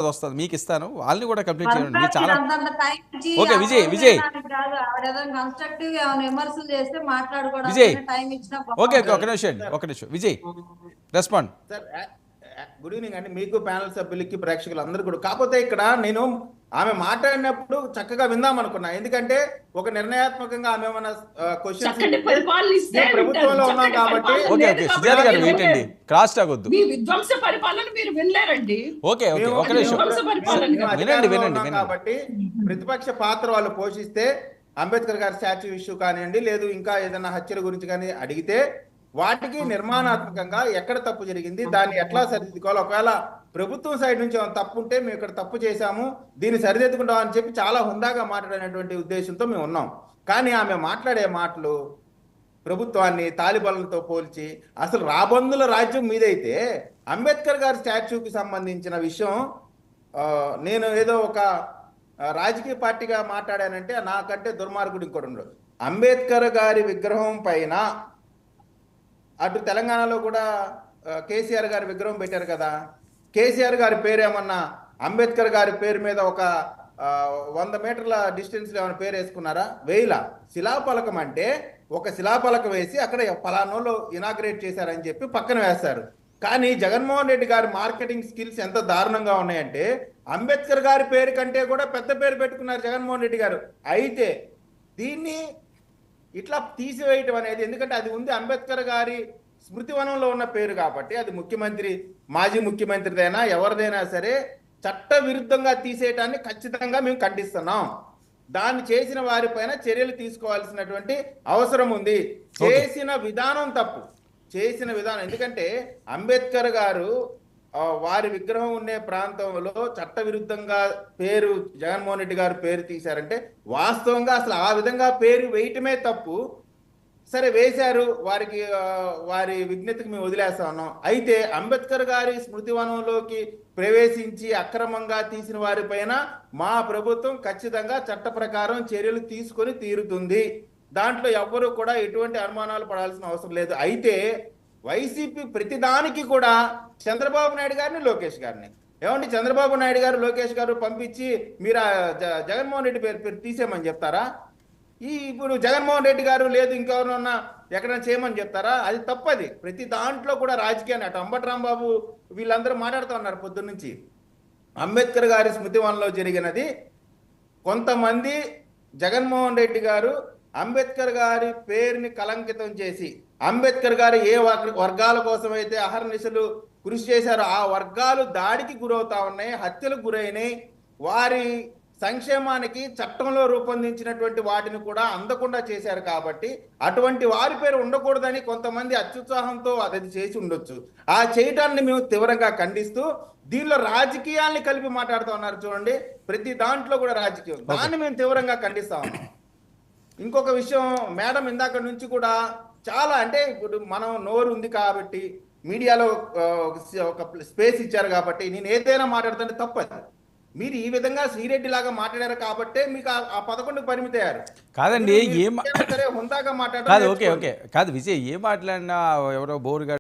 వస్తుంది మీకు ఇస్తాను, వాళ్ళని కూడా కంప్లీట్ చేయండి. మీరు పర్ఫెక్ట్. చాలా అంతంత టైం ఇచ్చి ఓకే. ఆ విజయ్ సోది విజయ్ వినడానికి కాదు. ఆవిడేదో కన్స్ట్రక్టివ్ గా ఏమైనా విమర్శలు చేస్తే విజయ్ మాట్లాడుకోవడానికైనా టైం ఇచ్చినా ఓకే ఓకే, బాగుంటది. ఒక నిమిషం అండి, ఒక నిమిషం Vijay respond. Sir good evening అండి మీకు, ప్యానల్ సభ్యులకి, ప్రేక్షకులు అందరూ కూడా. కాకపోతే ఇక్కడ నేను ఆమె మాట్లాడినప్పుడు చక్కగా విందాం అనుకున్నా, ఎందుకంటే ఒక నిర్ణయాత్మకంగా ఆమె ఏమైనా క్వశ్చన్స్ ప్రభుత్వంలో ఉన్నాం కాబట్టి. ఓకే ఓకే, సుజాత గారు వెయిట్ అండి, క్రాస్ టాక్ వద్దు. మీ విధ్వంస పరిపాలన మీరు వినలేరండి. ఓకే ఓకే, ఒక నిమిషం వినండి వినండి వినండి. కాబట్టి ప్రతిపక్ష పాత్ర వాళ్ళు పోషిస్తే అంబేద్కర్ గారి స్టాచ్యూ ఇష్యూ కానివ్వండి, లేదు ఇంకా ఏదైనా హత్యల గురించి కానీ అడిగితే వాటికి నిర్మాణాత్మకంగా ఎక్కడ తప్పు జరిగింది, దాన్ని ఎట్లా సరిదిద్దుకోవాలి, ఒకవేళ ప్రభుత్వం సైడ్ నుంచి ఏమైనా తప్పు ఉంటే మేము ఇక్కడ తప్పు చేశాము, దీన్ని సరిదిద్దుకుంటాం అని చెప్పి చాలా హుందాగా మాట్లాడినటువంటి ఉద్దేశంతో మేము ఉన్నాం. కానీ ఆమె మాట్లాడే మాటలు ప్రభుత్వాన్ని తాలిబాన్లతో పోల్చి, అసలు రాబందుల రాజ్యం మీదైతే అంబేద్కర్ గారి స్టాచ్యూకి సంబంధించిన విషయం నేను ఏదో ఒక రాజకీయ పార్టీగా మాట్లాడానంటే నాకంటే దుర్మార్గుడు ఇంకోటి ఉండడు. అంబేద్కర్ గారి విగ్రహం పైన అటు తెలంగాణలో కూడా కేసీఆర్ గారి విగ్రహం పెట్టారు కదా, కేసీఆర్ గారి పేరు ఏమన్నా అంబేద్కర్ గారి పేరు మీద ఒక 100 మీటర్ల డిస్టెన్స్లో ఏమైనా పేరు వేసుకున్నారా? వేయిలా. శిలాఫలకం అంటే ఒక శిలాఫలకం వేసి అక్కడ ఫలానోళ్ళు ఇనాగ్రేట్ చేశారని చెప్పి పక్కన వేస్తారు. కానీ జగన్మోహన్ రెడ్డి గారి మార్కెటింగ్ స్కిల్స్ ఎంత దారుణంగా ఉన్నాయంటే అంబేద్కర్ గారి పేరు కంటే కూడా పెద్ద పేరు పెట్టుకున్నారు జగన్మోహన్ రెడ్డి గారు. అయితే దీన్ని ఇట్లా తీసివేయటం అనేది, ఎందుకంటే అది ఉంది అంబేద్కర్ గారి స్మృతివనంలో ఉన్న పేరు కాబట్టి, అది ముఖ్యమంత్రి, మాజీ ముఖ్యమంత్రిదైనా ఎవరిదైనా సరే చట్ట విరుద్ధంగా తీసేయటాన్ని ఖచ్చితంగా మేము ఖండిస్తున్నాం. దాన్ని చేసిన వారిపైన చర్యలు తీసుకోవాల్సినటువంటి అవసరం ఉంది. చేసిన విధానం తప్పు, చేసిన విధానం. ఎందుకంటే అంబేద్కర్ గారు వారి విగ్రహం ఉండే ప్రాంతంలో చట్ట విరుద్ధంగా పేరు జగన్మోహన్ రెడ్డి గారు పేరు తీశారంటే వాస్తవంగా అసలు ఆ విధంగా పేరు వేయటమే తప్పు. సరే వేశారు, వారికి వారి విజ్ఞతకి మేము వదిలేస్తా ఉన్నాం. అయితే అంబేద్కర్ గారి స్మృతివనంలోకి ప్రవేశించి అక్రమంగా తీసిన వారిపైన మా ప్రభుత్వం ఖచ్చితంగా చట్ట ప్రకారం చర్యలు తీసుకొని తీరుతుంది. దాంట్లో ఎవ్వరూ కూడా ఎటువంటి అనుమానాలు పడాల్సిన అవసరం లేదు. అయితే వైసీపీ ప్రతిదానికి కూడా చంద్రబాబు నాయుడు గారిని, లోకేష్ గారిని, ఏమంటే చంద్రబాబు నాయుడు గారు, లోకేష్ గారు పంపించి మీరు జగన్మోహన్ రెడ్డి పేరు తీసేయమని చెప్తారా? ఇప్పుడు జగన్మోహన్ రెడ్డి గారు లేదు ఇంకెవరన్నా ఎక్కడైనా చేయమని చెప్తారా? అది తప్పది. ప్రతి దాంట్లో కూడా రాజకీయాన్ని, అటు అంబటి రాంబాబు వీళ్ళందరూ మాట్లాడుతూ ఉన్నారు పొద్దున్న నుంచి. అంబేద్కర్ గారి స్మృతివనంలో జరిగినది కొంతమంది జగన్మోహన్ రెడ్డి గారు అంబేద్కర్ గారి పేరుని కలంకితం చేసి, అంబేద్కర్ గారు ఏ వర్గాల కోసం అయితే అహర్నిశలు కృషి చేశారో ఆ వర్గాలు దాడికి గురవుతా ఉన్నాయి, హత్యలకు గురైనాయి. వారి సంక్షేమానికి చట్టంలో రూపొందించినటువంటి వాటిని కూడా అందకుండా చేశారు. కాబట్టి అటువంటి వారి పేరు ఉండకూడదని కొంతమంది అత్యుత్సాహంతో అది చేసి ఉండొచ్చు. ఆ చేయటాన్ని మేము తీవ్రంగా ఖండిస్తూ, దీనిలో రాజకీయాల్ని కలిపి మాట్లాడుతూ ఉన్నారు చూడండి, ప్రతి దాంట్లో కూడా రాజకీయం, దాన్ని మేము తీవ్రంగా ఖండిస్తా ఉన్నాం. ఇంకొక విషయం, మేడం ఇందాక నుంచి కూడా చాలా, అంటే ఇప్పుడు మనం నోరు ఉంది కాబట్టి మీడియాలో ఒక స్పేస్ ఇచ్చారు కాబట్టి నేను ఏదైనా మాట్లాడుతుంటే తప్పదు. మీరు ఈ విధంగా శ్రీరెడ్డి లాగా మాట్లాడారు కాబట్టి మీకు ఆ 11కు పరిమితి అయ్యారు. కాదండి, సరే హుందాగా మాట్లాడారు. కాదు, ఓకే ఓకే, కాదు విజయ్, ఏ మాట్లాడినా ఎవరో బోరుగా